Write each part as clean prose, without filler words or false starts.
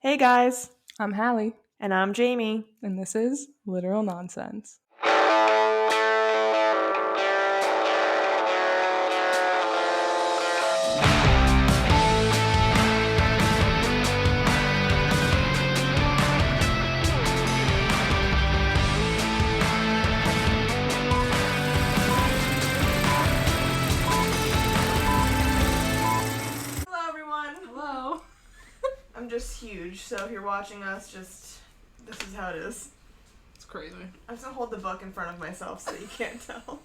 Hey guys, I'm Hallee, and I'm Jamie. and this is Literal Nonsense. Hello everyone. Hello. I'm just huge, so if you're watching us, this is how it is. It's crazy. I'm just gonna hold the book in front of myself so that you can't tell.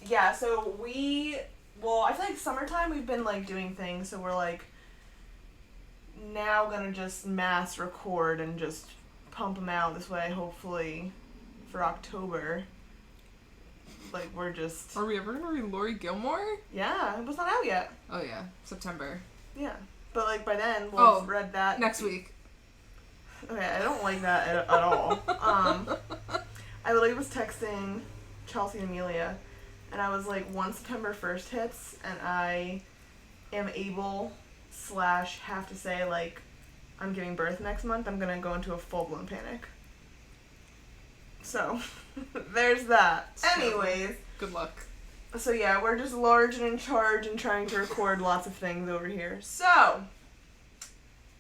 Yeah, so I feel like summertime we've been like doing things, so we're like now gonna just mass record and just pump them out this way, hopefully for October. Like we're just... Are we ever gonna read Lori Gilmore? Yeah, it was not out yet. Oh yeah, September. Yeah, but like by then we'll have read that. Next week. Okay, I don't like that at all. I literally was texting Chelsea and Amelia, and I was like, once September 1st hits, and I am able / have to say, like, I'm giving birth next month, I'm gonna go into a full-blown panic. So, there's that. Anyways. Good luck. So yeah, we're just large and in charge and trying to record lots of things over here. So,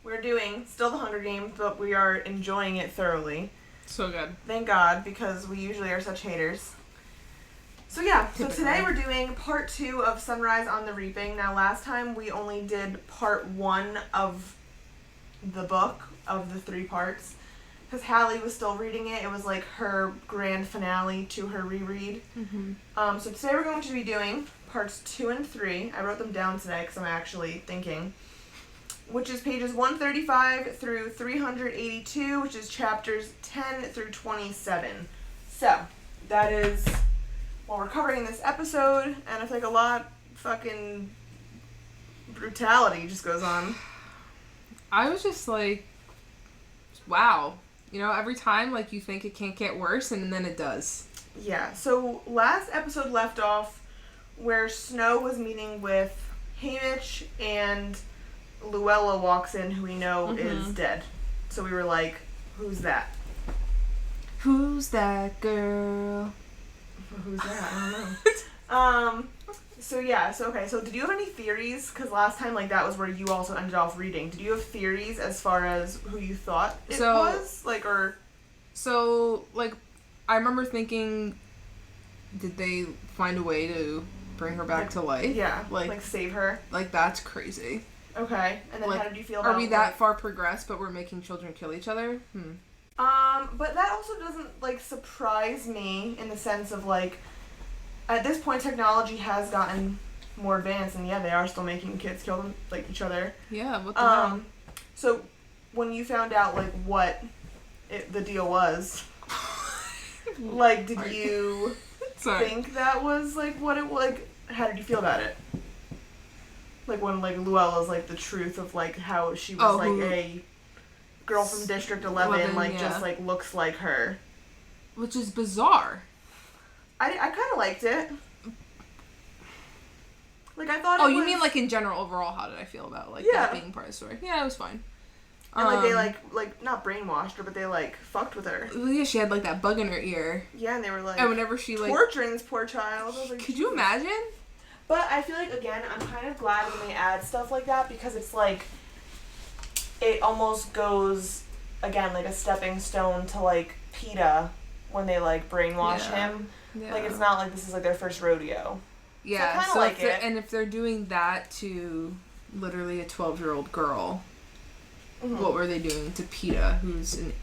we're doing still the Hunger Games, but we are enjoying it thoroughly. So good. Thank God, because we usually are such haters. So yeah, Typically. So today we're doing part 2 of Sunrise on the Reaping. Now last time we only did part 1 of the book, of the 3 parts. Because Hallee was still reading it. It was like her grand finale to her reread. Mm-hmm. So today we're going to be doing parts 2 and 3. I wrote them down today because I'm actually thinking. Which is pages 135 through 382, which is chapters 10 through 27. So, that is what we're covering in this episode, and I feel like a lot fucking brutality just goes on. I was just like, wow. You know, every time, like, you think it can't get worse, and then it does. Yeah, so last episode left off where Snow was meeting with Haymitch, and Luella walks in, who we know is dead. So we were like, who's that? Who's that girl? Who's that? I don't know. So did you have any theories? Because last time, like, that was where you also ended off reading. Did you have theories as far as who you thought it was? Like, or... So, like, I remember thinking, did they find a way to bring her back to life? Yeah, like save her? Like, that's crazy. Okay, and then like, how did you feel about... Are we that far progressed, but we're making children kill each other? But that also doesn't, like, surprise me in the sense of, like, at this point technology has gotten more advanced, and yeah, they are still making kids kill them, like, each other. Yeah, what the hell? So, when you found out, like, what the deal was, like, did you think that was, like, what it was, like, how did you feel about it? Like, when, like, Luella's, like, the truth of, like, how she was, like, a girl from District 11, like, yeah. Just, like, looks like her. Which is bizarre. I kind of liked it. Like, I thought Oh, you mean, like, in general, overall, how did I feel about, like, that being part of the story? Yeah, it was fine. And, like, they, like, not brainwashed her, but they, like, fucked with her. Yeah, she had, like, that bug in her ear. Yeah, and they were, like, and whenever she, like... torturing this poor child. I was like, could you imagine? But I feel like, again, I'm kind of glad when they add stuff like that, because it's, like, it almost goes, again, like, a stepping stone to, like, PETA when they, like, brainwash him. Yeah. Like, it's not like this is, like, their first rodeo. Yeah, so I kind of like it. And if they're doing that to literally a 12-year-old girl, what were they doing to PETA, who's an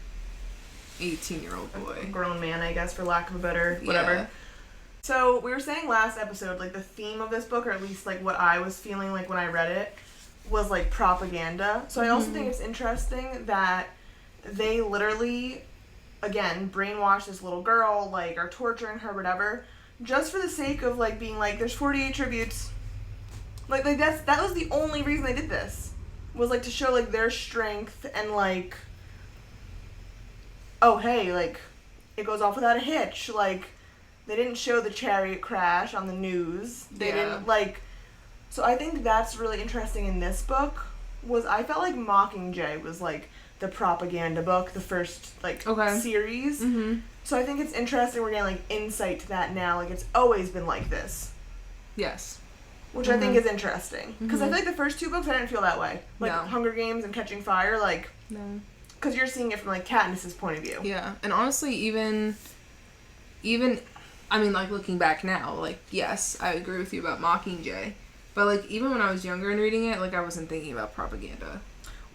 18-year-old boy? A grown man, I guess, for lack of a better whatever. Yeah. So, we were saying last episode, like, the theme of this book, or at least, like, what I was feeling like when I read it, was, like, propaganda. So I also think it's interesting that they literally, again, brainwash this little girl, like, are torturing her, whatever, just for the sake of, like, being like, there's 48 tributes. Like that was the only reason they did this. Was, like, to show, like, their strength and, like, oh, hey, like, it goes off without a hitch. Like, they didn't show the chariot crash on the news. They didn't, like... So I think that's really interesting in this book, was I felt like Mockingjay was, like, the propaganda book, the first, like, series. Mm-hmm. So I think it's interesting we're getting, like, insight to that now. Like, it's always been like this. Yes. Which I think is interesting. Because I feel like the first 2 books, I didn't feel that way. Like, Hunger Games and Catching Fire, like... No. Because you're seeing it from, like, Katniss's point of view. Yeah. And honestly, even... I mean, like, looking back now, like, yes, I agree with you about Mockingjay. But, like, even when I was younger and reading it, like, I wasn't thinking about propaganda.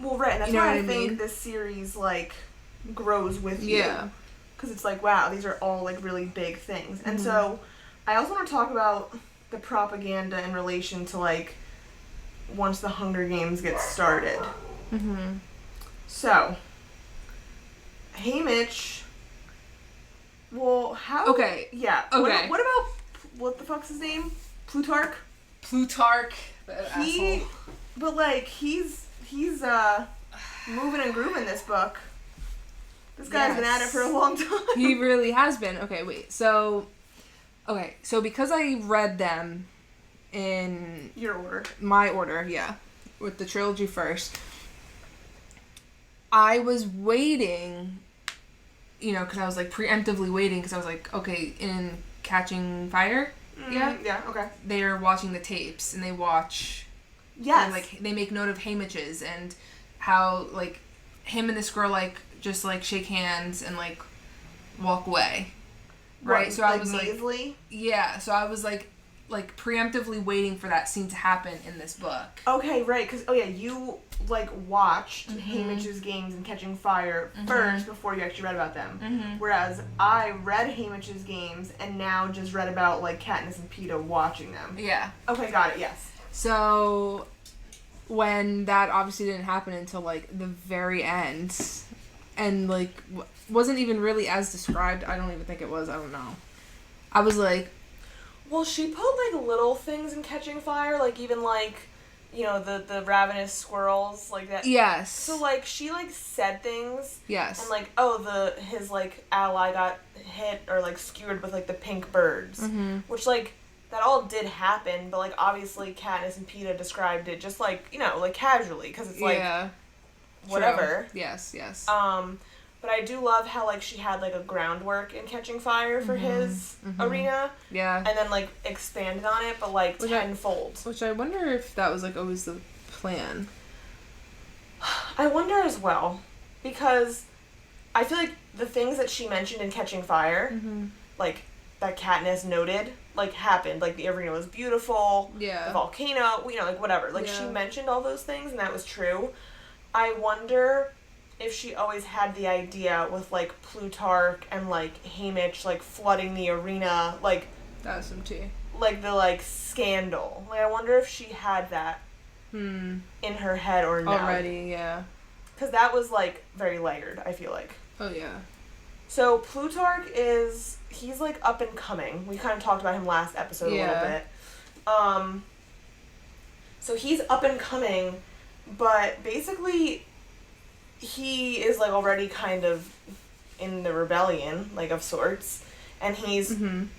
Well, right. And that's why I think this series, like, grows with you. Yeah. Because it's like, wow, these are all, like, really big things. And so, I also want to talk about the propaganda in relation to, like, once the Hunger Games get started. Mm-hmm. So, Haymitch... Well, how... Okay. Yeah. Okay. What about... What the fuck's his name? Plutarch? Plutarch. Asshole. But, like, he's moving and grooving this book. This guy's been at it for a long time. He really has been. Okay, wait. So because I read them in... Your order. My order, yeah. With the trilogy first. I was waiting, you know, because I was, like, preemptively waiting, because I was like, okay, in Catching Fire, Yeah, okay. they're watching the tapes, and they watch... Yes. And, like, they make note of Haymitch's, and how, like, him and this girl, like, just, like, shake hands and, like, walk away. Right? What, so I like was, nasally? like... Yeah, so I was, like, preemptively waiting for that scene to happen in this book. Okay, right, because, you, like, watched Haymitch's games and Catching Fire first before you actually read about them. Whereas I read Haymitch's games and now just read about, like, Katniss and Peeta watching them. Yeah. Okay, got it, yes. So, when that obviously didn't happen until, like, the very end, and, like, wasn't even really as described, I don't even think it was, I don't know. I was like... Well, she put, like, little things in Catching Fire, like, even, like, you know, the ravenous squirrels, like that. Yes. So, like, she, like, said things. Yes. And, like, oh, his, like, ally got hit or, like, skewered with, like, the pink birds. Which, like... That all did happen, but, like, obviously Katniss and Peeta described it just, like, you know, like, casually, because it's, like, whatever. True. Yes. But I do love how, like, she had, like, a groundwork in Catching Fire for his arena. Yeah. And then, like, expanded on it, but, like, tenfold. Which I wonder if that was, like, always the plan. I wonder as well, because I feel like the things that she mentioned in Catching Fire, like, that Katniss noted, like, happened. Like, the arena was beautiful. Yeah. The volcano, you know, like, whatever. Like, she mentioned all those things, and that was true. I wonder if she always had the idea with, like, Plutarch and, like, Haymitch, like, flooding the arena, like... That was some tea. Like, the, like, scandal. Like, I wonder if she had that in her head or not. Already, yeah. Because that was, like, very layered, I feel like. Oh, yeah. So, Plutarch is... He's, like, up and coming. We kind of talked about him last episode a little bit. So he's up and coming, but basically he is, like, already kind of in the rebellion, like, of sorts. And he's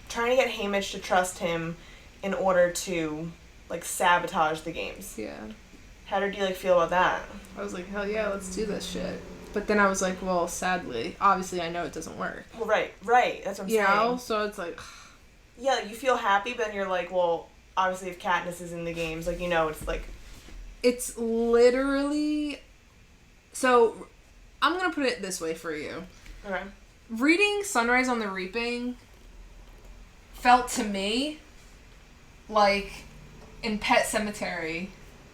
trying to get Haymitch to trust him in order to, like, sabotage the games. Yeah. How did you, like, feel about that? I was like, hell yeah, let's do this shit. But then I was like, well, sadly, obviously I know it doesn't work. Well, right. That's what I'm saying. You know? So it's like... Yeah, you feel happy, but then you're like, well, obviously if Katniss is in the games, like, you know, it's like... It's literally... So, I'm gonna put it this way for you. Okay. Reading Sunrise on the Reaping felt to me like in Pet Sematary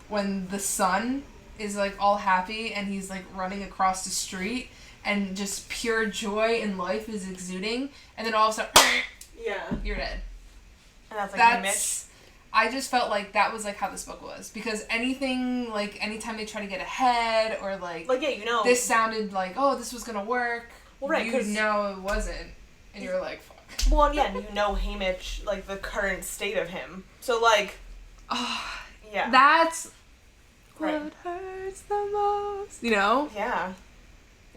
when the son is, like, all happy and he's, like, running across the street and just pure joy in life is exuding, and then all of a sudden, you're dead. And that's, like, Haymitch? I just felt like that was, like, how this book was. Because anything, like, anytime they try to get ahead or, like... Like, yeah, you know... This sounded like, oh, this was gonna work. Well, right, you know it wasn't. And you're like, fuck. Well, and yeah, and you know Haymitch, like, the current state of him. So, like... yeah. That's... Right. What hurts the most? You know? Yeah.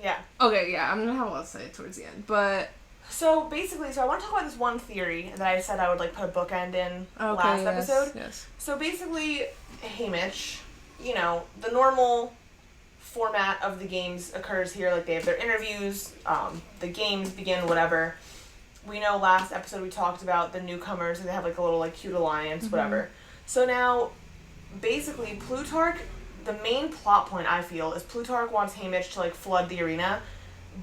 Yeah. Okay, yeah, I'm gonna have a lot to say towards the end, but... So, basically, I want to talk about this one theory that I said I would, like, put a bookend in last episode. Yes. So, basically, Haymitch, you know, the normal format of the games occurs here. Like, they have their interviews, the games begin, whatever. We know last episode we talked about the newcomers, and they have, like, a little, like, cute alliance, whatever. So now, basically, Plutarch, the main plot point, I feel, is Plutarch wants Haymitch to, like, flood the arena.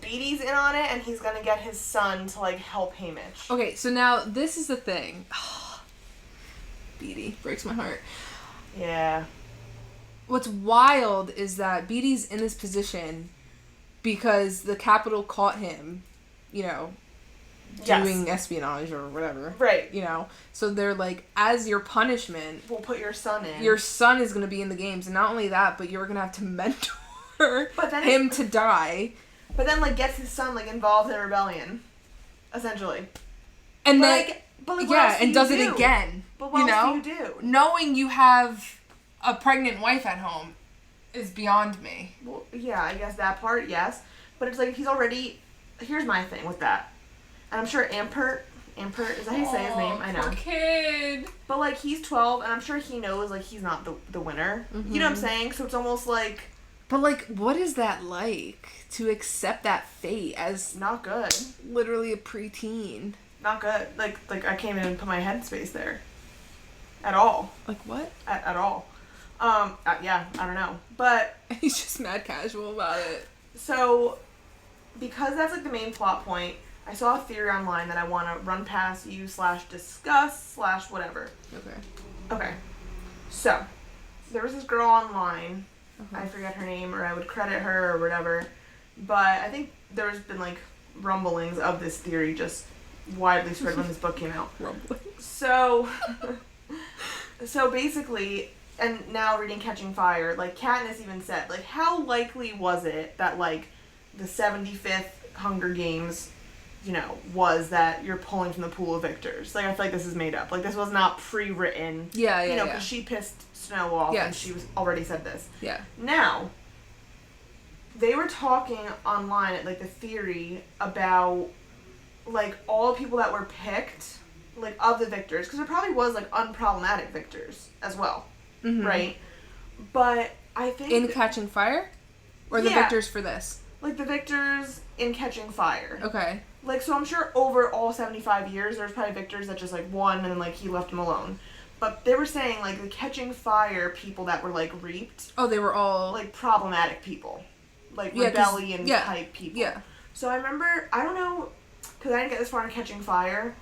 Beatty's in on it, and he's gonna get his son to, like, help Haymitch. Okay, so now, this is the thing. Beatty breaks my heart. Yeah. What's wild is that Beatty's in this position because the Capitol caught him, you know, doing espionage or whatever. Right. You know, so they're like, as your punishment, we'll put your son in. Your son is going to be in the games, and not only that, but you're going to have to mentor him to die. But then, like, gets his son, like, involved in a rebellion, essentially. And then, what yeah, else and do does you it do? again. But what else do you do? Knowing you have a pregnant wife at home is beyond me. Well, yeah, I guess that part, yes. But it's like, he's already... Here's my thing with that. And I'm sure Ampert, is that how you say his name? I know. Poor kid. But, like, he's 12, and I'm sure he knows, like, he's not the winner. You know what I'm saying? So it's almost like... But, like, what is that like? To accept that fate as... Not good. Literally a preteen. Not good. Like I can't even put my headspace there. At all. Like, what? At all. Yeah, I don't know. But... He's just mad casual about it. So, because that's, like, the main plot point, I saw a theory online that I want to run past you / discuss / whatever. Okay. So, there was this girl online. I forget her name, or I would credit her, or whatever. But I think there's been, like, rumblings of this theory just widely spread when this book came out. Rumblings. So basically, and now reading Catching Fire, like, Katniss even said, like, how likely was it that, like, the 75th Hunger Games, you know, was that you're pulling from the pool of victors? Like, I feel like this is made up. Like, this was not pre-written. Yeah, you know, because she pissed Snow off, and she was already said this. Yeah. Now, they were talking online at, like, the theory about, like, all the people that were picked, like, of the victors, because there probably was, like, unproblematic victors as well, right? But I think... In Catching Fire? Or the victors for this? Like, the victors in Catching Fire. Okay. Like, so I'm sure over all 75 years, there's probably victors that just, like, won, and then, like, he left them alone. But they were saying, like, the Catching Fire people that were, like, reaped... Oh, they were all... Like, problematic people. Like, rebellion type people. Yeah. So I remember, I don't know, because I didn't get this far in Catching Fire,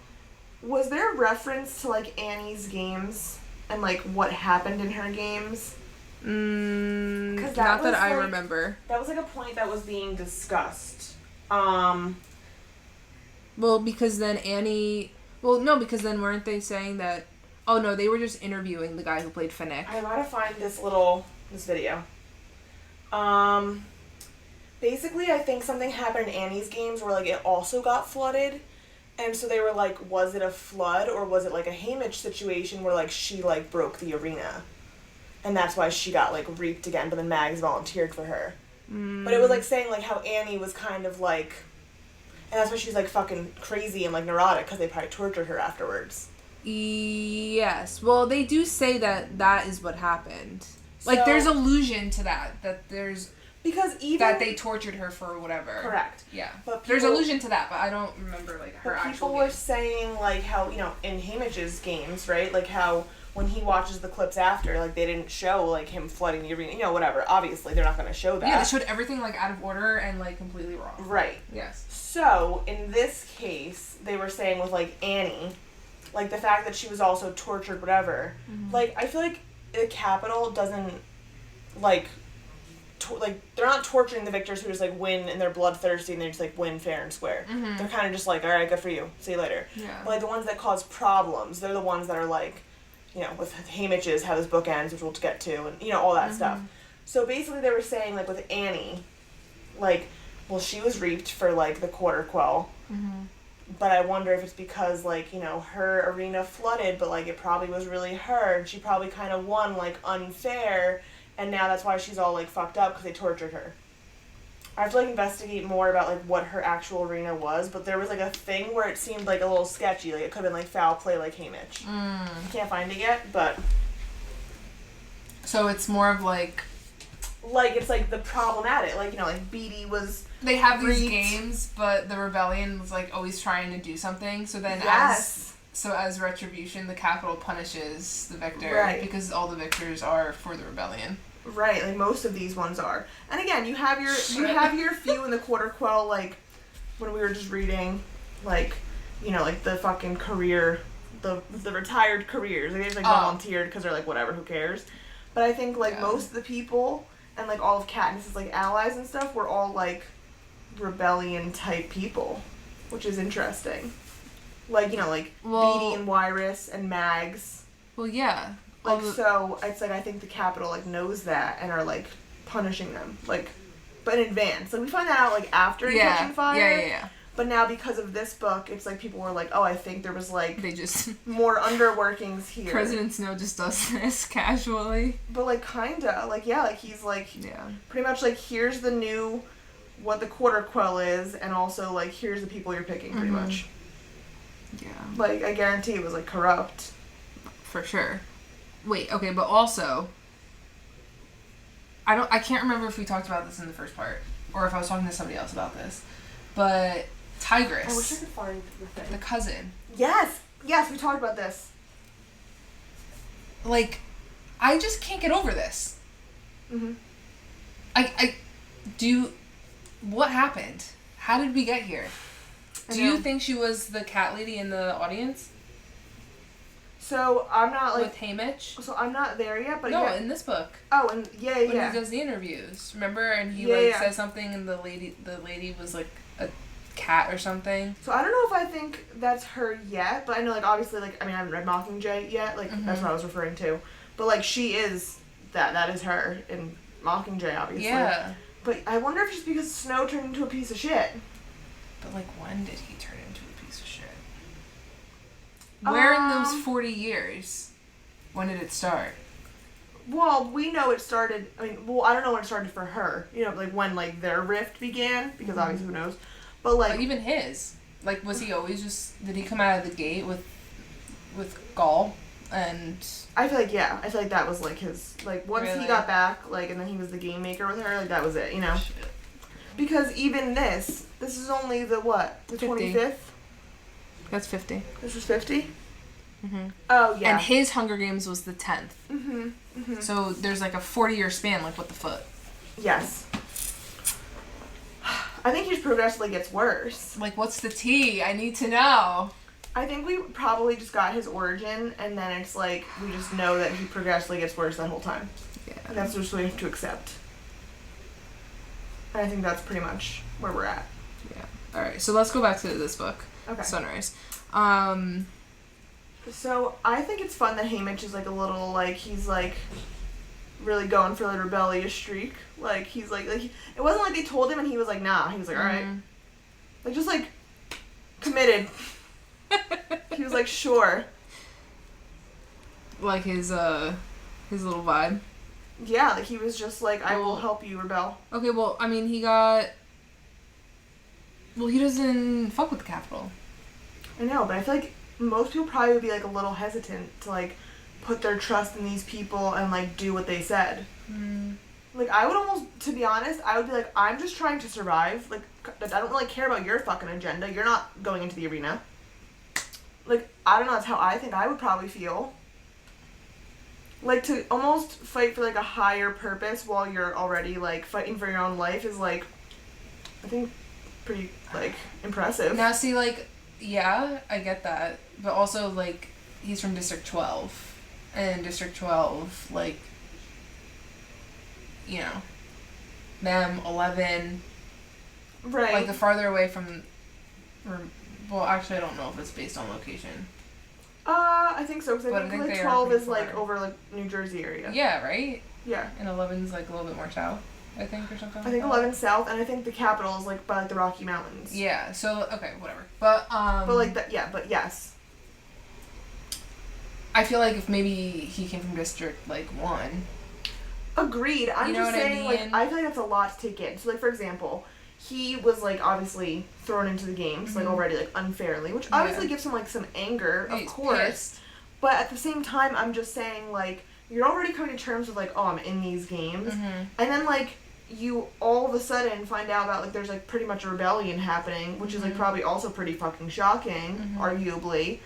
was there a reference to, like, Annie's games and, like, what happened in her games? Not that I remember. That was, like, a point that was being discussed. Well, because then Annie... Well, no, because then weren't they saying that... Oh, no, they were just interviewing the guy who played Finnick. I gotta find this video. Basically, I think something happened in Annie's games where, like, it also got flooded. And so they were like, was it a flood or was it, like, a Haymitch situation where, like, she, like, broke the arena? And that's why she got, like, reaped again, but then Mags volunteered for her. But it was, like, saying, like, how Annie was kind of, like... And that's why she's, like, fucking crazy and, like, neurotic, because they probably tortured her afterwards. Yes. Well, they do say that is what happened. Like, there's allusion to that there's... Because even... That they tortured her for whatever. Correct. Yeah. But there's allusion to that, but I don't remember, like, her actual people were saying, like, how, you know, in Haymitch's games, right? Like, how when he watches the clips after, like, they didn't show, like, him flooding the arena. You know, whatever. Obviously, they're not going to show that. Yeah, they showed everything, like, out of order and, like, completely wrong. Right. Yes. So, in this case, they were saying with, like, Annie, like, the fact that she was also tortured, whatever. Like, I feel like the Capitol doesn't, like... they're not torturing the victors who just, like, win and they're bloodthirsty and they just, like, win fair and square. They're kind of just like, alright, good for you. See you later. Yeah. But, like, the ones that cause problems, they're the ones that are, like, you know, with Haymitch's, how this book ends, which we'll get to, and, you know, all that stuff. So, basically, they were saying, like, with Annie, like, well, she was reaped for, like, the Quarter Quell. But I wonder if it's because, like, you know, her arena flooded, but, like, it probably was really her, and she probably kind of won, like, unfair, and now that's why she's all, like, fucked up, because they tortured her. I have to, like, investigate more about, like, what her actual arena was, but there was, like, a thing where it seemed, like, a little sketchy, like, it could have been, like, foul play like Haymitch. Can't find it yet, but... So it's more of like it's like the problematic, like, you know, like Beatty was. They have these reaped. games, but the rebellion was like always trying to do something. So then as retribution, the Capitol punishes the victor, right, because all the victors are for the rebellion. Right, like most of these ones are. And again, you have your few in the Quarter Quell, like when we were just reading, like, you know, like the fucking career, the retired careers. Like, they just like volunteered because they're like, whatever, who cares? But I think like most of the people and like all of Katniss's like allies and stuff were all like rebellion type people, which is interesting. Like, you know, like Beatty and Wyrus and Mags. Well, yeah. Like, so it's like I think the Capitol like knows that and are like punishing them, like, but in advance. Like, we find that out like after Catching Fire. Yeah. But now because of this book, it's like people were like, oh, I think there was like they just more underworkings here. President Snow just does this casually. But like kinda, like, yeah, like he's like pretty much like, here's the new what the Quarter Quell is, and also like here's the people you're picking, pretty much. Yeah. Like, I guarantee it was like corrupt. For sure. Wait, okay, but also I can't remember if we talked about this in the first part or if I was talking to somebody else about this. But Tigress. I wish I could find the thing. The cousin. Yes, we talked about this. Like, I just can't get over this. Mhm. What happened? How did we get here? Do you think she was the cat lady in the audience? So, I'm not, like... With Haymitch? So, I'm not there yet, but... No, in this book. Oh, and yeah. When he does the interviews. Remember? And he, says something, and the lady was, like, a cat or something. So, I don't know if I think that's her yet, but I know, like, obviously, like, I mean, I haven't read Mockingjay yet, like, that's what I was referring to. But, like, she is... That is her in Mockingjay, obviously. Yeah. But I wonder if it's just because Snow turned into a piece of shit. But, like, when did he turn into a piece of shit? Where in those 40 years? When did it start? Well, we know it started... I mean, I don't know when it started for her. You know, like, when, like, their rift began. Because obviously, who knows? But, like... But even his. Like, was he always just... Did he come out of the gate with gall? And... I feel like, yeah. I feel like that was, like, his... Like, once he got back, like, and then he was the game maker with her, like, that was it, you know? Shit. Because even this is only the what? The 25th? That's 50. This was 50? Mm-hmm. Oh, yeah. And his Hunger Games was the 10th. Mm-hmm. Mm-hmm. So there's like a 40-year span, like, what the fuck? Yes. I think he just progressively gets worse. Like, what's the tea? I need to know. I think we probably just got his origin, and then it's like, we just know that he progressively gets worse that whole time. Yeah. And that's just what we have to accept. And I think that's pretty much where we're at. Yeah. Alright, so let's go back to this book. Okay. Sunrise. So, I think it's fun that Haymitch is, like, a little, like, he's, like, really going for the rebellious streak. Like, he's, like it wasn't like they told him and he was like, nah. He was like, alright. Like, just, like, committed. He was like, sure. Like his little vibe. Yeah, like, he was just like, I will help you rebel. Okay, well, I mean, he doesn't fuck with the Capitol. I know, but I feel like most people probably would be, like, a little hesitant to, like, put their trust in these people and, like, do what they said. Like, I would almost, to be honest, I would be like, I'm just trying to survive. Like, I don't really care about your fucking agenda. You're not going into the arena. Like, I don't know, that's how I think I would probably feel. Like, to almost fight for, like, a higher purpose while you're already, like, fighting for your own life is, like, I think pretty, like, impressive. Now, see, like, yeah, I get that. But also, like, he's from District 12. And District 12, like, you know, them, 11. Right. Like, the farther away from... Well, actually, I don't know if it's based on location. I think so, because I think like, 12 is, like, far. over, like, New Jersey area. Yeah, right? Yeah. And 11's, like, a little bit more south, I think, or something. I think 11's south, and I think the capital is, like, by, like, the Rocky Mountains. Yeah, so, okay, whatever. But, like, but yes. I feel like if maybe he came from District, like, 1... Agreed. I'm just saying, I mean? like, I feel like that's a lot to take in. So, like, for example, he was, like, obviously thrown into the games, like, already, like, unfairly, which obviously gives him, like, some anger, of course. Pissed. But at the same time, I'm just saying, like, you're already coming to terms with, like, oh, I'm in these games. Mm-hmm. And then, like, you all of a sudden find out about, like, there's, like, pretty much a rebellion happening, which is, like, probably also pretty fucking shocking, arguably.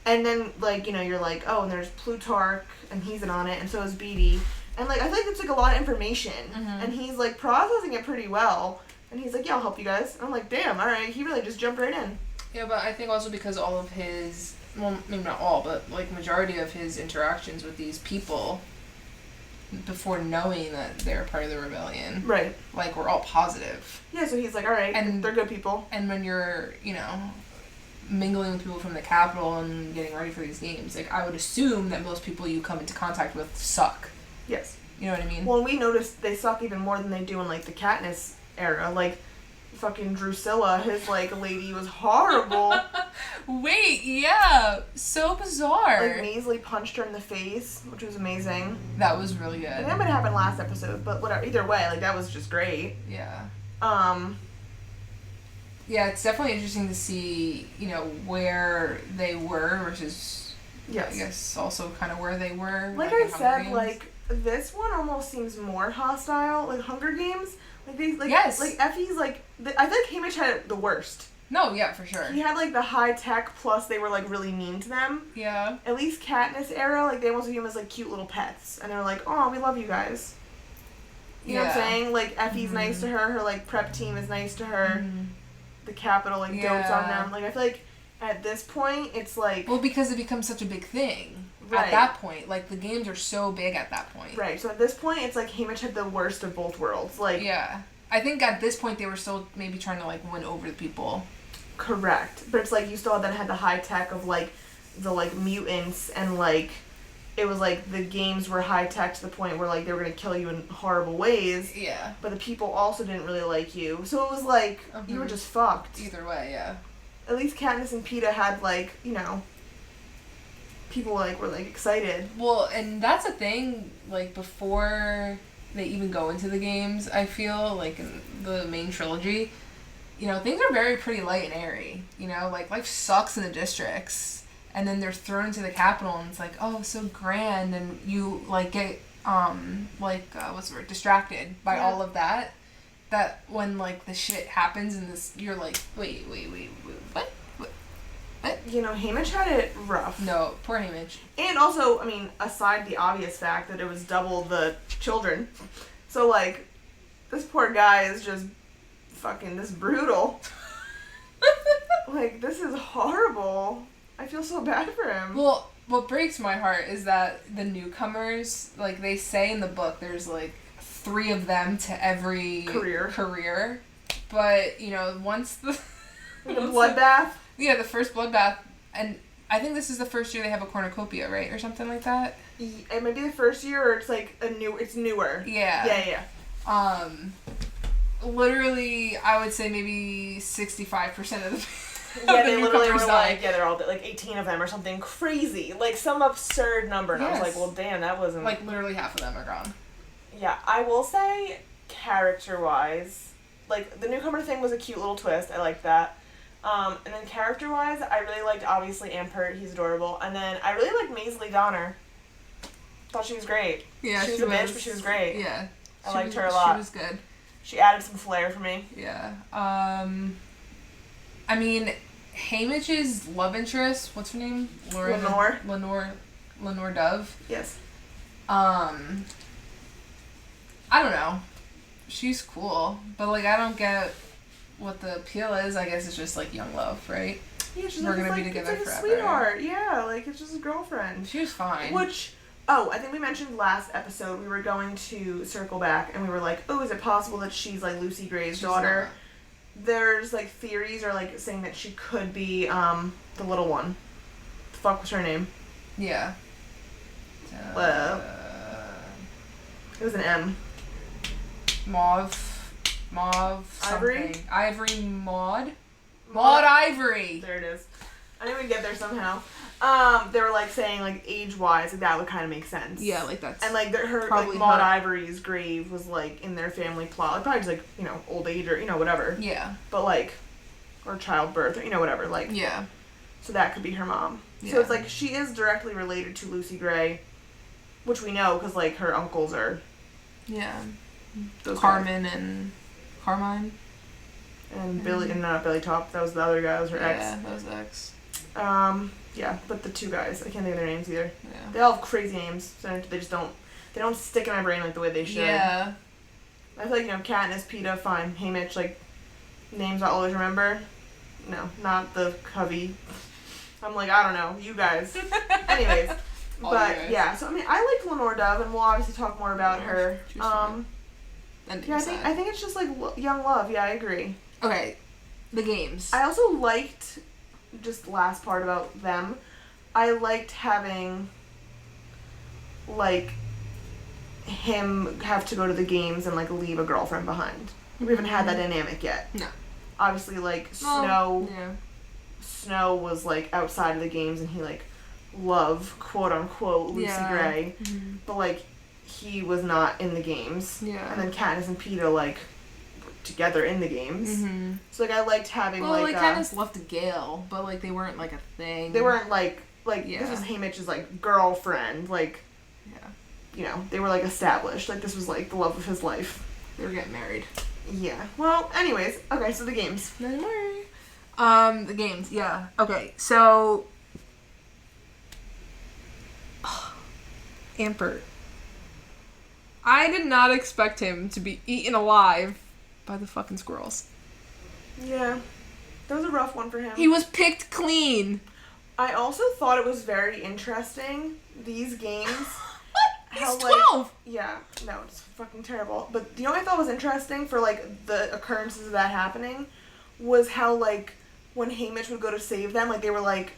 And then, like, you know, you're like, oh, and there's Plutarch, and he's in on it, and so is Beatty. And, like, I feel like it's, like, a lot of information. And he's, like, processing it pretty well. And he's like, yeah, I'll help you guys. And I'm like, damn, alright. He really just jumped right in. Yeah, but I think also because all of his, well, maybe not all, but, like, majority of his interactions with these people before knowing that they're part of the rebellion. Right. Like, were all positive. Yeah, so he's like, alright, and they're good people. And when you're, you know, mingling with people from the Capitol and getting ready for these games, like, I would assume that most people you come into contact with suck. Yes. You know what I mean? Well, we noticed they suck even more than they do in, like, the Katniss era. Like, fucking Drusilla, his, like, lady was horrible. Wait, yeah. So bizarre. Like, Measley punched her in the face, which was amazing. That was really good. I think that might happen last episode, but whatever. Either way, like, that was just great. Yeah. Yeah, it's definitely interesting to see, you know, where they were versus, yes. I guess, also kind of where they were. Like I said, like, this one almost seems more hostile, like Hunger Games. Like, they, like, yes. Like, Effie's, like, I feel like Haymitch had it the worst. No, yeah, for sure. He had, like, the high tech, plus they were, like, really mean to them. Yeah. At least Katniss era, like, they almost view them as, like, cute little pets. And they're like, oh, we love you guys. You know what I'm saying? Like, Effie's nice to her, like, prep team is nice to her. The Capitol, like, dotes on them. Like, I feel like at this point, it's like... Well, because it becomes such a big thing. Right. At that point. Like, the games are so big at that point. Right. So at this point, it's like Haymitch had the worst of both worlds. Like... Yeah. I think at this point, they were still maybe trying to, like, win over the people. Correct. But it's like, you still then had the high tech of, like, the, like, mutants and, like... It was like the games were high tech to the point where, like, they were going to kill you in horrible ways. Yeah. But the people also didn't really like you. So it was like, you were just fucked. Either way, yeah. At least Katniss and Peeta had, like, you know, people, like, were, like, excited. Well, and that's a thing, like, before they even go into the games, I feel, like, in the main trilogy, you know, things are very pretty light and airy. You know, like, life sucks in the districts. And then they're thrown into the Capitol, and it's like, oh, so grand, and you, like, get, what's the word, distracted by all of that, that when, like, the shit happens and this, you're like, wait, what? You know, Haymitch had it rough. No, poor Haymitch. And also, I mean, aside the obvious fact that it was double the children, so, like, this poor guy is just fucking this brutal. Like, this is horrible. I feel so bad for him. Well, what breaks my heart is that the newcomers, like, they say in the book, there's, like, 3 of them to every career. But, you know, once the... The bloodbath? Yeah, the first bloodbath. And I think this is the first year they have a cornucopia, right? Or something like that? It might be the first year, or it's, like, it's newer. Yeah. Yeah. Literally, I would say maybe 65% of the... Yeah, they literally were like, they're all, like, 18 of them or something crazy. Like, some absurd number. And I was like, well, damn, that wasn't... Like, literally half of them are gone. Yeah, I will say, character-wise, like, the newcomer thing was a cute little twist. I liked that. And then character-wise, I really liked, obviously, Ampert. He's adorable. And then I really liked Maisley Donner. Thought she was great. Yeah, she was a bitch, but she was great. Yeah. I liked her a lot. She was good. She added some flair for me. Yeah. I mean, Haymitch's love interest, what's her name? Lenore Dove. Yes. I don't know. She's cool, but, like, I don't get what the appeal is. I guess it's just, like, young love, right? Yeah, she's We're like, gonna be together it's like forever. A sweetheart. Yeah, like, it's just a girlfriend. She was fine. Which, I think we mentioned last episode we were going to circle back, and we were like, oh, is it possible that she's, like, Lucy Gray's daughter? Not. There's, like, theories or, like, saying that she could be, the little one. The fuck was her name? Yeah. It was an M. Mauve Ivory? something. Ivory Maud Ivory. There it is. I knew we'd get there somehow. They were, like, saying, like, age-wise, like, that would kind of make sense. Yeah, like, that's... And, like, her, like, Maud Ivory's grave was, like, in their family plot. Like, probably just, like, you know, old age or, you know, whatever. Yeah. But, like, or childbirth or, you know, whatever. Like, yeah. So that could be her mom. Yeah. So it's, like, she is directly related to Lucy Gray. which we know because like her uncles are. Yeah. Those Carmen guys. and Carmine. And Billy, and not Billy Top. That was the other guy. That was her ex. Yeah, that was ex. Yeah, but the two guys, I can't think of their names either. Yeah. They all have crazy names. So they just don't. They don't stick in my brain like the way they should. Yeah. I feel like Katniss, Peeta, fine. Haymitch, like names I always remember. No, not the Covey. I'm like, I don't know, you guys. Anyways, but yeah. So I mean, I liked Lenore Dove, and we'll obviously talk more about her. Yeah, I think it's just like young love. Yeah, I agree. Okay, the games. I also liked, just last part about them, I liked having, like, him have to go to the games and, like, leave a girlfriend behind. We haven't had that dynamic yet. No. Obviously, like, Snow was, like, outside of the games and he, like, loved, quote-unquote, Lucy Gray. Mm-hmm. But, like, he was not in the games. Yeah. And then Katniss and Peeta, like, were together in the games. Mm-hmm. So, like, I liked having, Katniss left Gale, but, like, they weren't, like, a thing. They weren't, like this was Haymitch's, like, girlfriend. Like, you know, they were, like, established. Like, this was, like, the love of his life. They were getting married. Yeah. Well, anyways. Okay, so the games. The games, yeah. Okay, so... Ampert. I did not expect him to be eaten alive by the fucking squirrels. Yeah. That was a rough one for him. He was picked clean. I also thought it was very interesting, these games. He's 12! Yeah, no, it's fucking terrible. But you know what I thought was interesting for, like, the occurrences of that happening? Was how, like, when Haymitch would go to save them, like, they were, like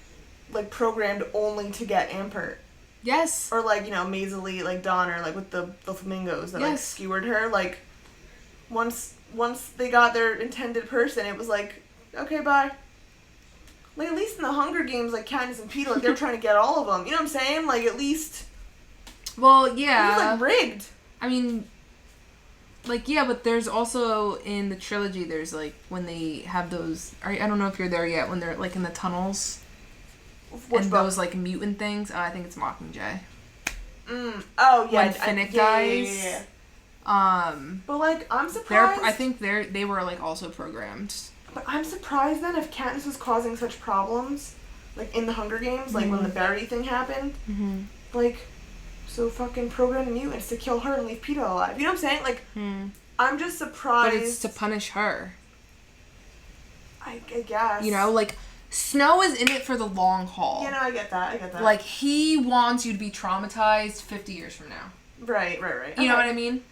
programmed only to get Ampert. Yes. Or, like, you know, Maisie, like, Donner, like, with the flamingos that, like, skewered her. Like, once they got their intended person, it was like, okay, bye. Like, at least in the Hunger Games, like, Katniss and Peeta, like, they were trying to get all of them. You know what I'm saying? Like, at least... Well, yeah. It was, like, rigged. I mean, like, yeah, but there's also, in the trilogy, there's, like, when they have those... I don't know if you're there yet, when they're, like, in the tunnels. Which and book? those, like, mutant things. I think it's Mockingjay. Oh, yeah. When Finnick dies. Yeah. But, like, I'm surprised... I think they were, like, also programmed. But I'm surprised, then, if Katniss was causing such problems, like, in the Hunger Games, like, when the Barry thing happened, like, so fucking program mutants to kill her and leave Peeta alive. You know what I'm saying? Like, I'm just surprised... But it's to punish her. I guess. You know, like, Snow is in it for the long haul. Yeah, no, I get that. Like, he wants you to be traumatized 50 years from now. Right. You know what I mean?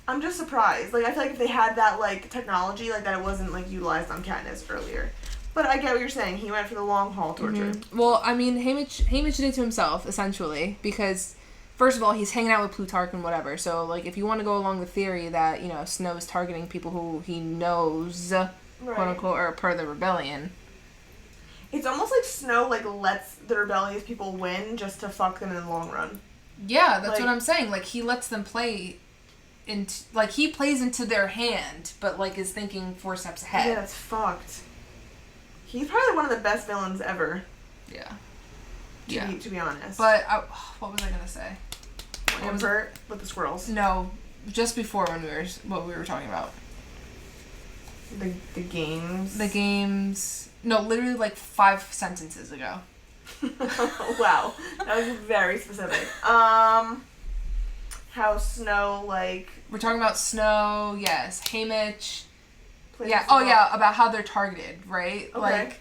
I'm just surprised. Like, I feel like if they had that, like, technology, like, that it wasn't, like, utilized on Katniss earlier. But I get what you're saying. He went for the long haul torture. Well, I mean, Haymitch did it to himself, essentially, because, first of all, he's hanging out with Plutarch and whatever. So, like, if you want to go along the theory that, you know, Snow is targeting people who he knows, quote-unquote, or per the rebellion. It's almost like Snow, like, lets the rebellious people win just to fuck them in the long run. Yeah, that's what I'm saying. Like, he lets them play... like, he plays into their hand, but, like, is thinking 4 steps ahead. Yeah, that's fucked. He's probably one of the best villains ever. Yeah. To be honest. But, what was I gonna say? Ampert with the squirrels. No, just before what we were talking about. The games? The games... No, literally, like, 5 sentences ago. Wow. That was very specific. How Snow, like... We're talking about Snow, yes. Haymitch. Yeah. Oh, yeah, about how they're targeted, right? Okay.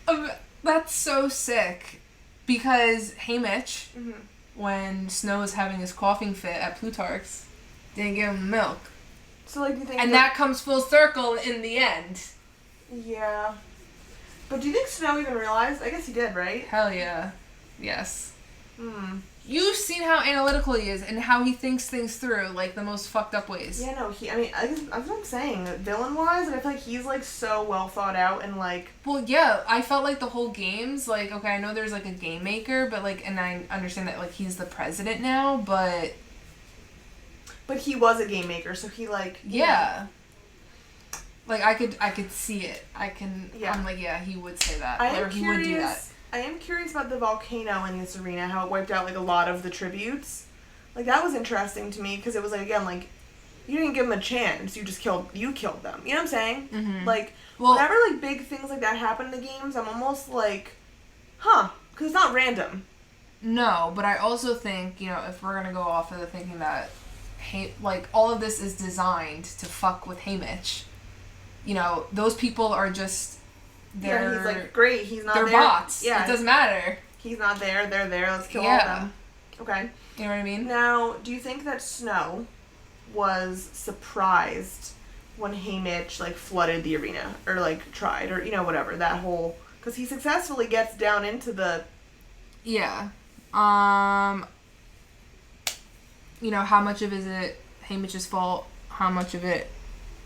Like... that's so sick. Because Haymitch, when Snow was having his coughing fit at Plutarch's, didn't give him milk. So, like, do you think... And that comes full circle in the end. Yeah. But do you think Snow even realized? I guess he did, right? Hell yeah. Yes. You've seen how analytical he is and how he thinks things through, like, the most fucked up ways. Yeah, no, I mean, that's what I'm saying. Villain-wise, I feel like he's, like, so well thought out and, like... Well, yeah, I felt like the whole game's, like, okay, I know there's, like, a game maker, but, like, and I understand that, like, he's the president now, but... But he was a game maker, so he, like... Yeah. Like, I could see it. I'm like, yeah, he would say that. I am or he curious, would do that. I am curious about the volcano in this arena, how it wiped out, like, a lot of the tributes. Like, that was interesting to me, because it was, like, again, like, you didn't give them a chance, you killed them. You know what I'm saying? Mm-hmm. Like, whenever, like, big things like that happen in the games, I'm almost like, huh, because it's not random. No, but I also think, you know, if we're gonna go off of the thinking that, like, all of this is designed to fuck with Haymitch, you know, those people are just, he's like, great, he's not there. They're bots. Yeah. It doesn't matter. He's not there, they're there, let's kill all of them. Okay. You know what I mean? Now, do you think that Snow was surprised when Haymitch, like, flooded the arena? Or, like, tried, or, you know, whatever, that whole... Because he successfully gets down into the... Yeah. You know, how much of it Haymitch's fault? How much of it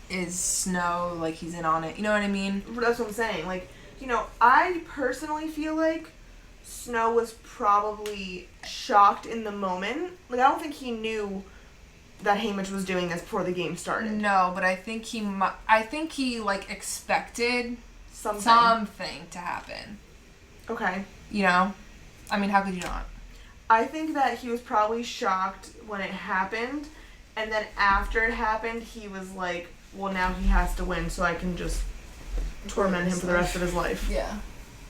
is Snow, like, he's in on it? You know what I mean? That's what I'm saying. Like, you know, I personally feel like Snow was probably shocked in the moment. Like, I don't think he knew that Haymitch was doing this before the game started. No, but I think he like, expected something to happen. Okay. You know? I mean, how could you not? I think that he was probably shocked when it happened, and then after it happened, he was like, well, now he has to win, so I can just torment him for the rest of his life. Yeah.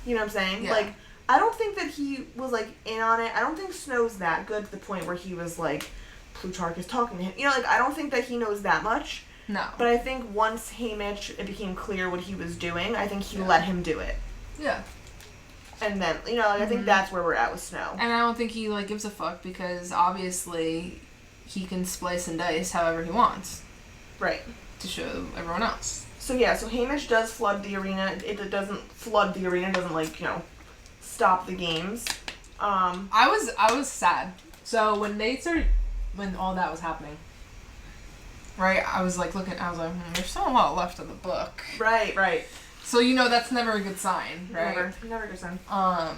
You know what I'm saying? Yeah. Like, I don't think that he was, like, in on it. I don't think Snow's that good to the point where he was like, Plutarch is talking to him. You know, like, I don't think that he knows that much. No. But I think once Haymitch, it became clear what he was doing, I think he let him do it. Yeah. And then, you know, like, I think that's where we're at with Snow. And I don't think he, like, gives a fuck because, obviously, he can splice and dice however he wants. Right. To show everyone else. So, yeah, so Haymitch does flood the arena. It doesn't flood the arena. It doesn't, like, you know, stop the games. I was sad. So, when all that was happening, right, I was, like, there's still a lot left of the book. Right. So, you know, that's never a good sign, right? Never a good sign. How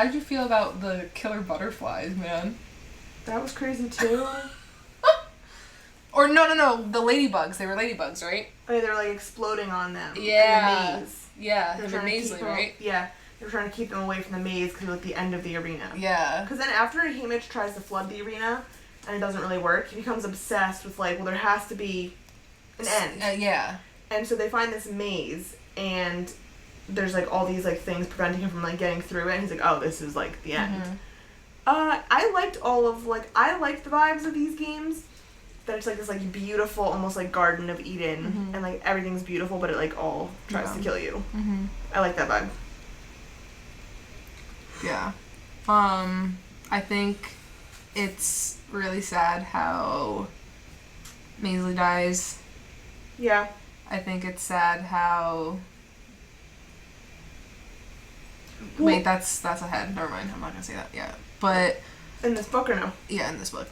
did you feel about the killer butterflies, man? That was crazy, too. Or, no, the ladybugs. They were ladybugs, right? I mean, they were, like, exploding on them. Yeah. In the maze. Yeah, in Maisley, right? Yeah. They were trying to keep them away from the maze because it was at the end of the arena. Yeah. Because then after Haymitch tries to flood the arena, and it doesn't really work, he becomes obsessed with, like, well, there has to be an end. Yeah. And so they find this maze, and there's, like, all these, like, things preventing him from, like, getting through it, and he's like, oh, this is, like, the end. Mm-hmm. I liked I liked the vibes of these games. That it's, like, this, like, beautiful, almost, like, Garden of Eden, and, like, everything's beautiful, but it, like, all tries to kill you. Mm-hmm. I like that vibe. Yeah. I think it's really sad how Maisley dies. Yeah. I think it's sad how... Well, wait, that's ahead. Never mind. I'm not gonna say that yet. But... in this book or no? Yeah, in this book.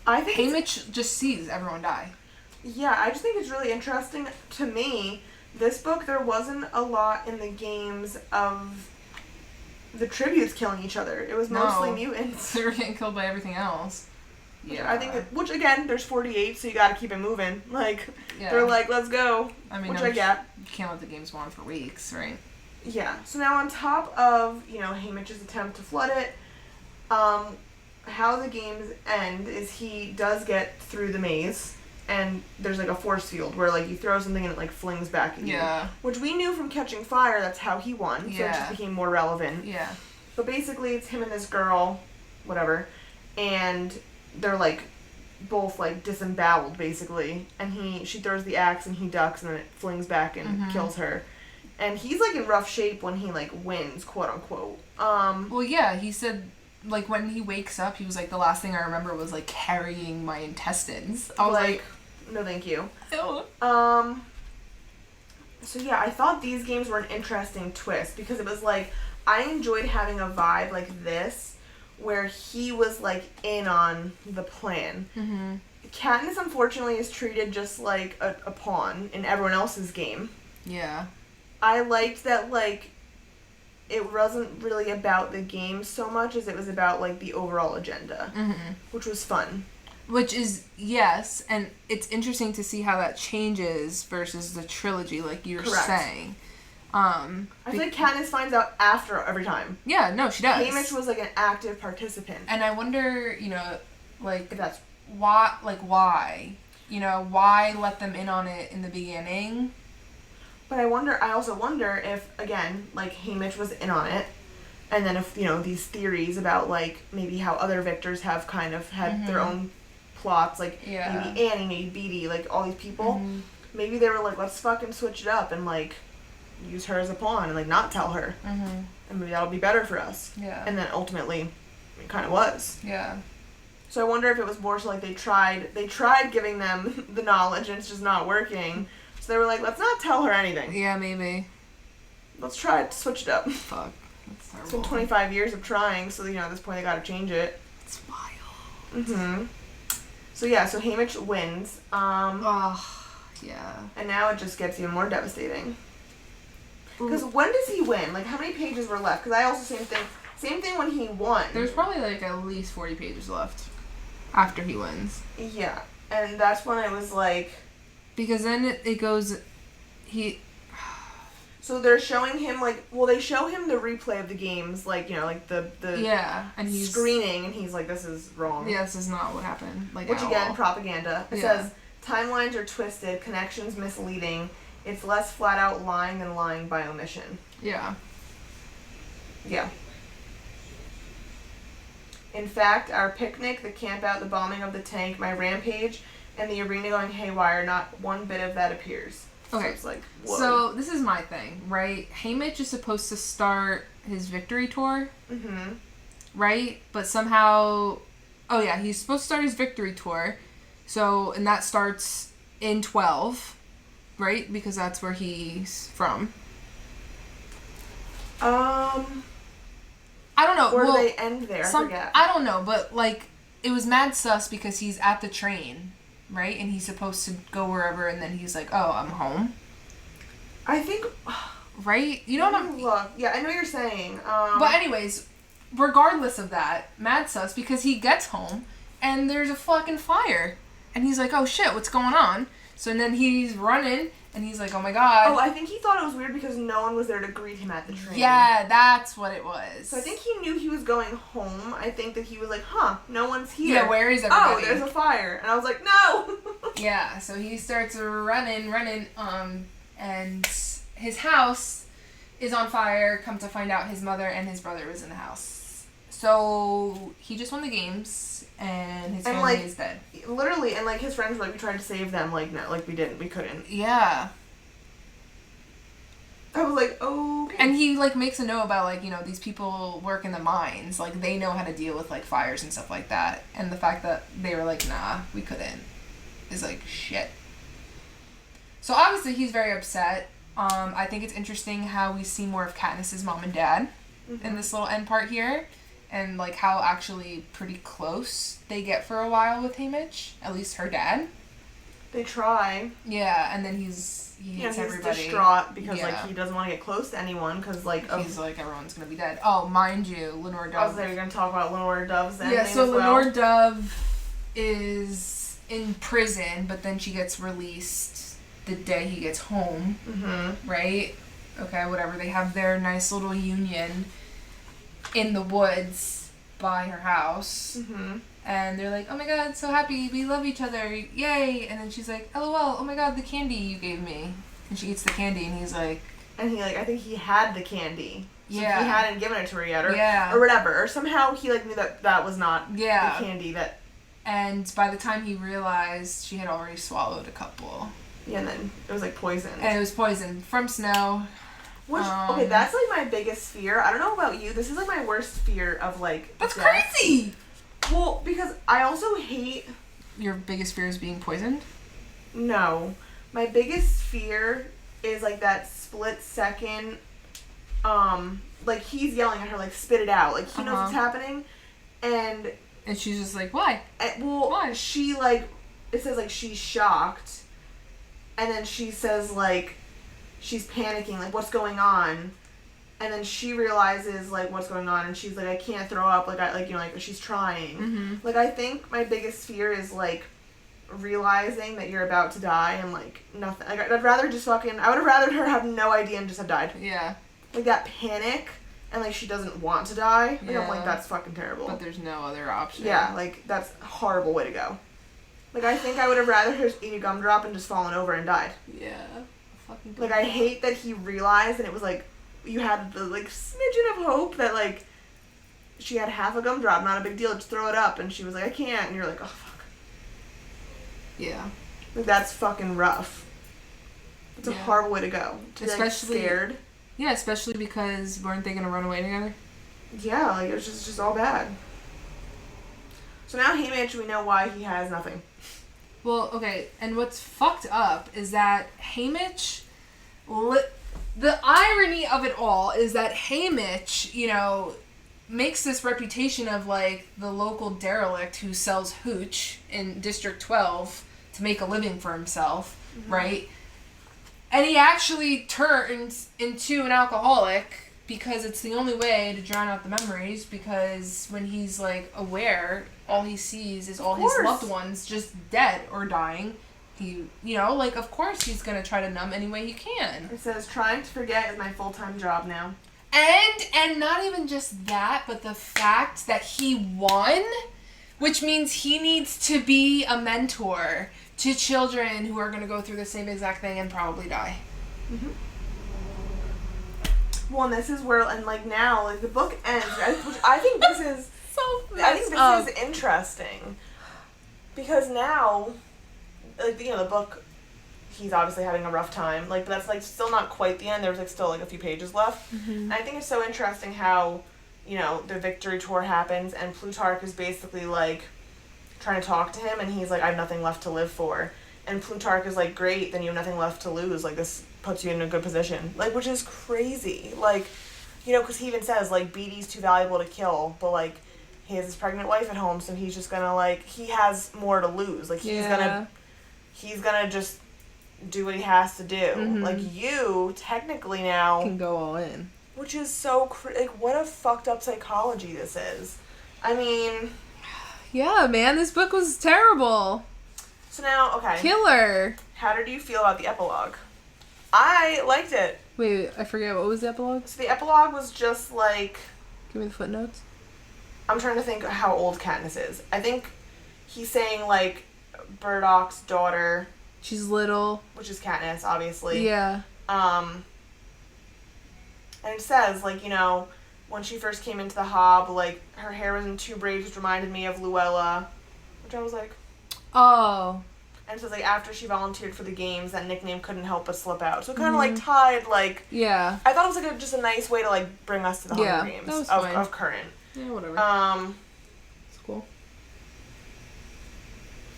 I think Haymitch just sees everyone die. Yeah, I just think it's really interesting. To me, this book, there wasn't a lot in the games of the tributes killing each other. It was mostly mutants. They were getting killed by everything else. Yeah. I think which again, there's 48, so you gotta keep it moving. Like, they're like, let's go. I mean, which I get. You can't let the games go on for weeks, right? Yeah. So now on top of, you know, Haymitch's attempt to flood it, how the games end is he does get through the maze, and there's, like, a force field where, like, you throw something and it, like, flings back at you. Yeah. Which we knew from Catching Fire, that's how he won, so it just became more relevant. Yeah. But basically, it's him and this girl, whatever, and they're, like, both, like, disemboweled, basically, and she throws the axe and he ducks and then it flings back and kills her. And he's, like, in rough shape when he, like, wins, quote-unquote. Well, yeah, he said... like, when he wakes up, he was like, the last thing I remember was, like, carrying my intestines. I was like, no thank you. Ew. So, yeah, I thought these games were an interesting twist, because it was, like, I enjoyed having a vibe like this, where he was, like, in on the plan. Mm-hmm. Katniss, unfortunately, is treated just like a pawn in everyone else's game. Yeah. I liked that, like, it wasn't really about the game so much as it was about, like, the overall agenda, which was fun. Which is, yes, and it's interesting to see how that changes versus the trilogy, like you were saying. I feel like Katniss finds out after every time. Yeah, no, she does. Haymitch was, like, an active participant. And I wonder, you know, like, if that's... why? You know, why let them in on it in the beginning? But I also wonder if, again, like, Haymitch was in on it, and then if, you know, these theories about, like, maybe how other victors have kind of had their own plots, like, maybe Annie, maybe Beetee, like, all these people, maybe they were like, let's fucking switch it up and, like, use her as a pawn and, like, not tell her. And maybe that'll be better for us. Yeah. And then ultimately, it kind of was. Yeah. So I wonder if it was more so, like, they tried giving them the knowledge and it's just not working. So they were like, let's not tell her anything. Yeah, maybe. Let's try to switch it up. Fuck. That's terrible. It's been 25 years of trying, so, you know, at this point they gotta change it. It's wild. So, yeah, so Haymitch wins. Yeah. And now it just gets even more devastating. Because when does he win? Like, how many pages were left? Because I also, same thing when he won. There's probably, like, at least 40 pages left after he wins. Yeah. And that's when it was, like... Because then it goes... So they're showing him, like... Well, they show him the replay of the games, like, you know, like, the yeah, and he's... screening, and he's like, this is wrong. Yeah, this is not what happened. Like, which, again, all. propaganda. It says, timelines are twisted, connections misleading. It's less flat out lying than lying by omission. Yeah. Yeah. In fact, our picnic, the camp out, the bombing of the tank, my rampage, and the arena going haywire, not one bit of that appears. Okay. So it's like, whoa. So this is my thing, right? Haymitch is supposed to start his victory tour. Right? But somehow... Oh, yeah, he's supposed to start his victory tour. So, and that starts in 12, right? Because that's where he's from. I don't know. Or do they end there? I forget. I don't know, but, like, it was mad sus because he's at the train, right? And he's supposed to go wherever, and then he's like, oh, I'm home. I think... Right? You know what I'm... Look, yeah, I know what you're saying. But anyways, regardless of that, mad sus, because he gets home, and there's a fucking fire. And he's like, oh, shit, what's going on? So then he's running... And he's like, oh my god. Oh, I think he thought it was weird because no one was there to greet him at the train. Yeah, that's what it was. So I think he knew he was going home. I think that he was like, huh, no one's here. Yeah, where is everybody? Oh, there's a fire. And I was like, no! Yeah, so he starts running, and his house is on fire. Come to find out his mother and his brother was in the house. So he just won the games, and his family is dead. Literally, and, like, his friends were like, we tried to save them. Like, no, like, we didn't. We couldn't. Yeah. I was like, okay. And he, like, makes a note about, like, you know, these people work in the mines. Like, they know how to deal with, like, fires and stuff like that. And the fact that they were like, nah, we couldn't, is like, shit. So, obviously, he's very upset. I think it's interesting how we see more of Katniss's mom and dad in this little end part here. And, like, how actually pretty close they get for a while with Haymitch. At least her dad. They try. Yeah, and then he hates everybody. He's distraught because, like, he doesn't want to get close to anyone because, like... He's like, everyone's going to be dead. Oh, mind you, Lenore Dove... I was like, you're going to talk about Lenore Dove's ending Yeah, so as well. Lenore Dove is in prison, but then she gets released the day he gets home. Right? Okay, whatever. They have their nice little union in the woods by her house. And they're like, oh my god, so happy, we love each other, yay! And then she's like, LOL, oh my god, the candy you gave me. And she eats the candy, and he's like... And he, like, I think he had the candy. So Yeah. he hadn't given it to her yet, or whatever. Or somehow he, like, knew that that was not the candy that... And by the time he realized, she had already swallowed a couple. Yeah, and then it was, like, poisoned. And it was poisoned from snow. Which, okay, that's, like, my biggest fear. I don't know about you, this is, like, my worst fear of, like, That's death. crazy! Well, because I also hate... Your biggest fear is being poisoned? No. My biggest fear is, like, that split second, like, he's yelling at her, like, spit it out. Like, he knows what's happening, and... And she's just like, why? Why? She, like, it says, like, she's shocked, and then she says, like, she's panicking, like, what's going on? And then she realizes, like, what's going on, and she's like, I can't throw up, like, she's trying. Mm-hmm. Like, I think my biggest fear is, like, realizing that you're about to die and, like, nothing. Like, I would have rather her have no idea and just have died. Yeah. Like, that panic, and, like, she doesn't want to die. Like, Yeah. I'm like, that's fucking terrible. But there's no other option. Yeah, like, that's a horrible way to go. Like, I think I would have rather her eat a gumdrop and just fallen over and died. Yeah. Fucking like, I hate that he realized, and it was, like, you had the, like, smidgen of hope that, like, she had half a gumdrop, not a big deal, just throw it up, and she was like, I can't, and you're like, oh, fuck. Yeah. Like, that's fucking rough. It's a horrible way to go. To Especially, be, like, scared. Yeah, especially because weren't they gonna run away together? Yeah, like, it was just all bad. So now Haymitch, we know why he has nothing. Well, okay, and what's fucked up is that Haymitch... The irony of it all is that Haymitch, you know, makes this reputation of, like, the local derelict who sells hooch in District 12 to make a living for himself, right? And he actually turns into an alcoholic because it's the only way to drown out the memories, because when he's, like, aware, all he sees is all his loved ones just dead or dying. He, you know, like, of course he's gonna try to numb any way he can. It says, trying to forget is my full-time job now. And not even just that, but the fact that he won, which means he needs to be a mentor to children who are gonna go through the same exact thing and probably die. Mm-hmm. Well, and this is where, and, like, now, like, the book ends, which I think this is... This is interesting. Because now... like, you know, the book, he's obviously having a rough time, like, but that's, like, still not quite the end. There's, like, still, like, a few pages left. Mm-hmm. And I think it's so interesting how, you know, the victory tour happens, and Plutarch is basically, like, trying to talk to him, and he's like, I have nothing left to live for. And Plutarch is like, great, then you have nothing left to lose. Like, this puts you in a good position. Like, which is crazy. Like, you know, because he even says, like, Beatty's too valuable to kill, but, like, he has his pregnant wife at home, so he's just gonna, like, he has more to lose. Like, he's gonna just do what he has to do. Mm-hmm. Like, you, technically now... can go all in. Which is so... like, what a fucked up psychology this is. I mean... Yeah, man, this book was terrible. So now, okay. Killer. How did you feel about the epilogue? I liked it. Wait, I forget, what was the epilogue? So the epilogue was just, like... Give me the footnotes. I'm trying to think how old Katniss is. I think he's saying, like... Burdock's daughter. She's little. Which is Katniss, obviously. Yeah. And it says, like, you know, when she first came into the Hob, like, her hair was in two braids, which reminded me of Luella. Which I was like... Oh. And it says, like, after she volunteered for the games, that nickname couldn't help but slip out. So it kind of, like, tied, like... Yeah. I thought it was, like, just a nice way to, like, bring us to the Hunger Games that was fine. Of current. Yeah, whatever. It's cool.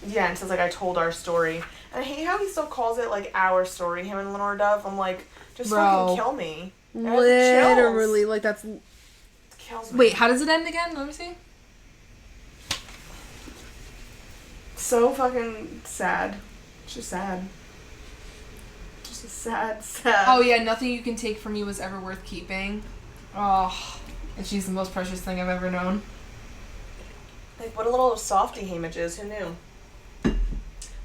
Yeah, and it says, like, I told our story. And I hate how he still calls it, like, our story, him and Lenore Dove. I'm like, just fucking kill me. Literally, like, that's... It kills me. Wait, how does it end again? Let me see. So fucking sad. It's just sad. Just a sad. Oh, yeah, nothing you can take from me was ever worth keeping. Oh, and she's the most precious thing I've ever known. Like, what a little softy Haymitch is. Who knew?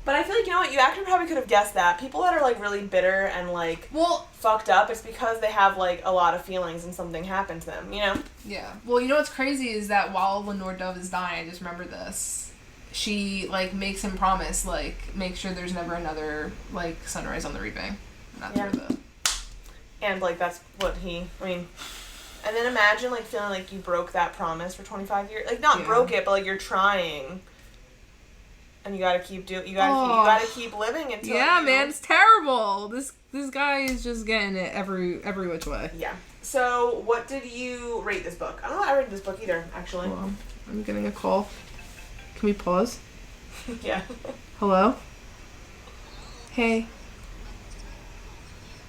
But I feel like, you know what, you actually probably could have guessed that. People that are, like, really bitter and, like, fucked up, it's because they have, like, a lot of feelings and something happened to them, you know? Yeah. Well, you know what's crazy is that while Lenore Dove is dying, I just remember this, she, like, makes him promise, like, make sure there's never another, like, sunrise on the reaping. And that's where the... And, like, that's what he, I mean... And then imagine, like, feeling like you broke that promise for 25 years. Like, not broke it, but, like, you're trying... And you gotta keep you gotta keep living until man, it's terrible. This guy is just getting it every which way. Yeah. So, what did you rate this book? I don't know how I rated this book either, actually. Hold on. I'm getting a call. Can we pause? Yeah. Hello? Hey.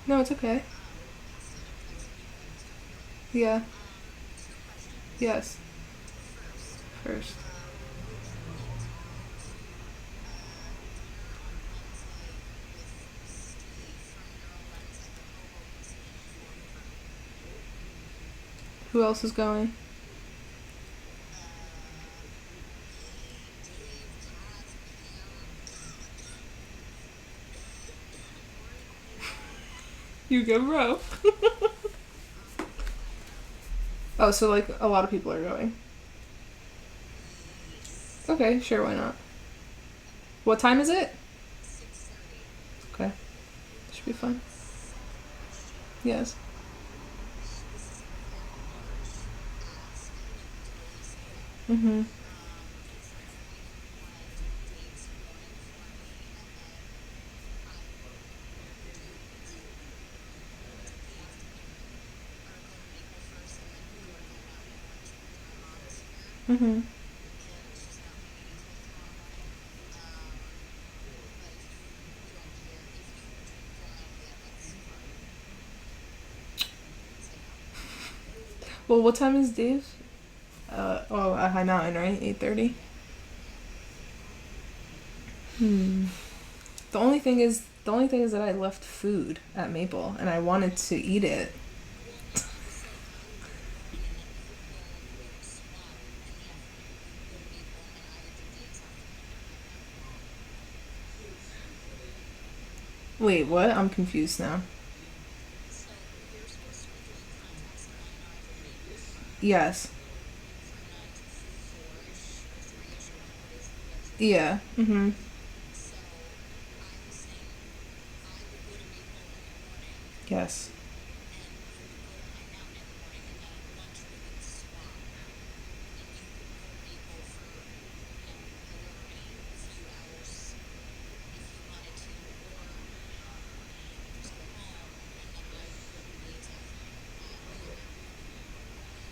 No, it's okay. Yeah. Yes. First. Who else is going? You good, bro? Oh, so like a lot of people are going. Okay, sure, why not? What time is it? 6:30. Okay. Should be fun. Yes. Mhm. Mhm. Well, what time is Dave's? At High Mountain, right? 8:30. The only thing is that I left food at Maple, and I wanted to eat it. Wait, what? I'm confused now. Yes. Yeah. Mhm. Yes.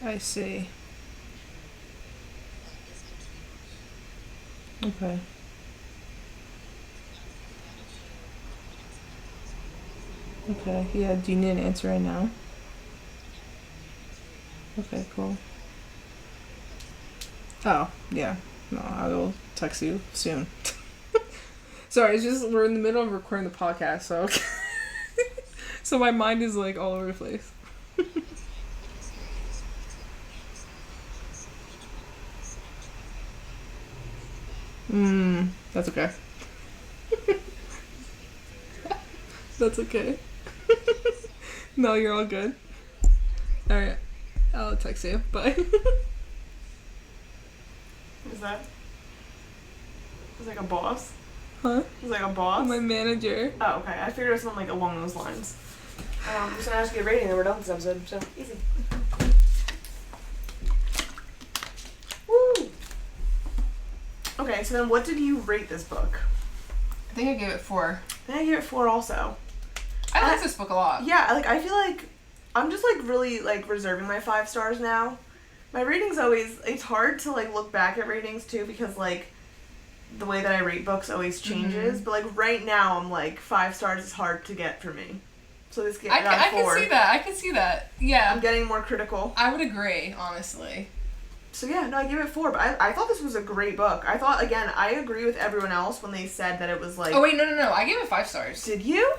I see. Okay. Okay. Yeah, do you need an answer right now? Okay, cool. Oh, yeah. No, I will text you soon. Sorry, it's just we're in the middle of recording the podcast, so so my mind is like all over the place. That's okay. That's okay. No, you're all good. Alright. I'll text you. Bye. Who's that? He's like a boss? Huh? He's like a boss? My manager. Oh, okay. I figured it was something like along those lines. I'm just gonna ask you a rating and we're done with this episode, so easy. Woo! Okay, so then what did you rate this book? I think I gave it 4. I think I gave it 4 also. I like this book a lot. Yeah, like, I feel like I'm just, like, really, like, reserving my 5 stars now. My ratings always, it's hard to, like, look back at ratings, too, because, like, the way that I rate books always changes. Mm-hmm. But, like, right now, I'm, like, 5 stars is hard to get for me. So this game got 4. I can see that. Yeah. I'm getting more critical. I would agree, honestly. So, yeah, no, I give it 4. But I thought this was a great book. I thought, again, I agree with everyone else when they said that it was, like... Oh, wait, no. I gave it 5 stars. Did you?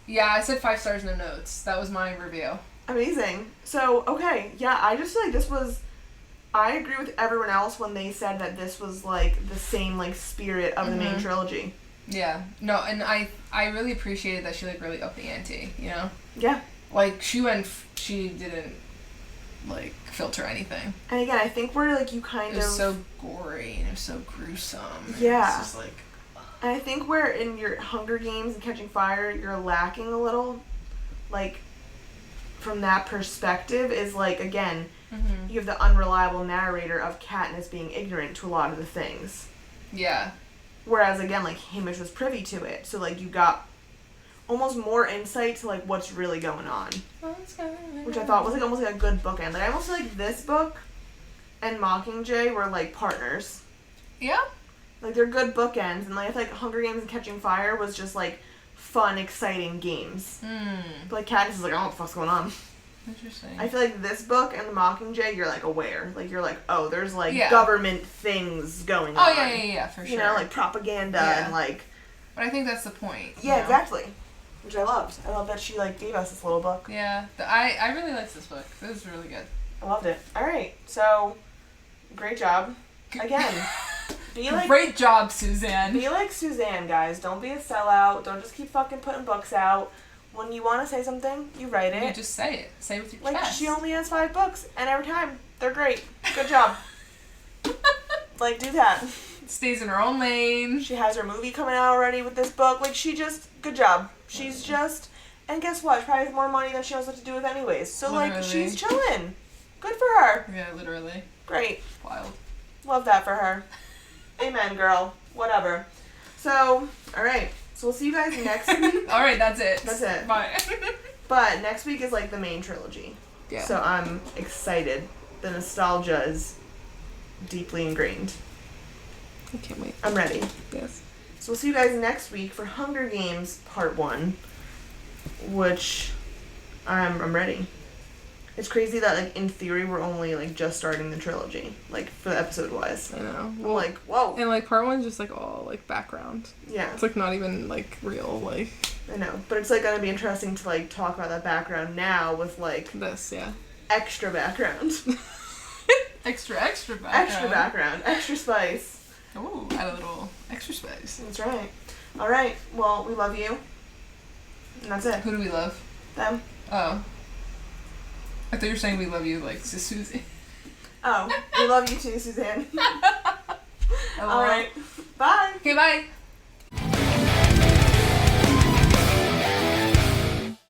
Yeah, I said 5 stars, no notes. That was my review. Amazing. So, okay, yeah, I just feel like this was... I agree with everyone else when they said that this was, like, the same, like, spirit of the main trilogy. Yeah. No, and I really appreciated that she, like, really upped the ante, you know? Yeah. Like, she didn't, like, filter anything. And again, I think we're, like, you kind of... It was so gory, and it was so gruesome. Yeah. It's just, like... And I think where in your Hunger Games and Catching Fire, you're lacking a little, like, from that perspective is, like, again, you have the unreliable narrator of Katniss being ignorant to a lot of the things. Yeah. Whereas, again, like, Haymitch was privy to it. So, like, you got almost more insight to, like, what's really going on. Which I thought was, like, almost, like, a good bookend. Like, I almost feel like this book and Mockingjay were, like, partners. Yeah? Like, they're good bookends, and, like, I feel like Hunger Games and Catching Fire was just, like, fun, exciting games. But, like, Katniss is like, I don't know what the fuck's going on. Interesting. I feel like this book and the Mockingjay, you're, like, aware. Like, you're like, oh, there's, like, government things going on. Oh, yeah, for sure. You know, like, propaganda and, like... But I think that's the point. Yeah, exactly. Which I loved. I love that she, like, gave us this little book. Yeah. I really liked this book. It was really good. I loved it. All right, so great job again. Great job, Suzanne. Be like Suzanne, guys. Don't be a sellout. Don't just keep fucking putting books out. When you want to say something, you write it. You just say it. Say it with your like, chest. She only has 5 books, and every time they're great. Good job. Like, do that. Stays in her own lane. She has her movie coming out already with this book. Like, she just, good job. She's just, and guess what? She probably has more money than she knows what to do with anyways. So, literally. like, she's chilling. Good for her. Yeah, literally. Great. Wild. Love that for her. Amen, girl. Whatever. So, all right. So we'll see you guys next week. All right, that's it. That's it. Bye. But next week is like the main trilogy. Yeah. So I'm excited. The nostalgia is deeply ingrained. I can't wait. I'm ready. Yes. So we'll see you guys next week for Hunger Games Part 1, which I'm ready. It's crazy that, like, in theory, we're only, like, just starting the trilogy, like, for the episode-wise. I know. Well, like, whoa. And, like, part 1's just, like, all, like, background. Yeah. It's, like, not even, like, real, like... I know. But it's, like, gonna be interesting to, like, talk about that background now with, like... This, yeah. Extra background. extra background. Extra background. Extra spice. Ooh, add a little extra spice. That's right. All right. Well, we love you. And that's it. Who do we love? Them. Oh. I thought you were saying we love you, like, Susie. Oh, we love you too, Suzanne. All right. Bye. Okay, bye.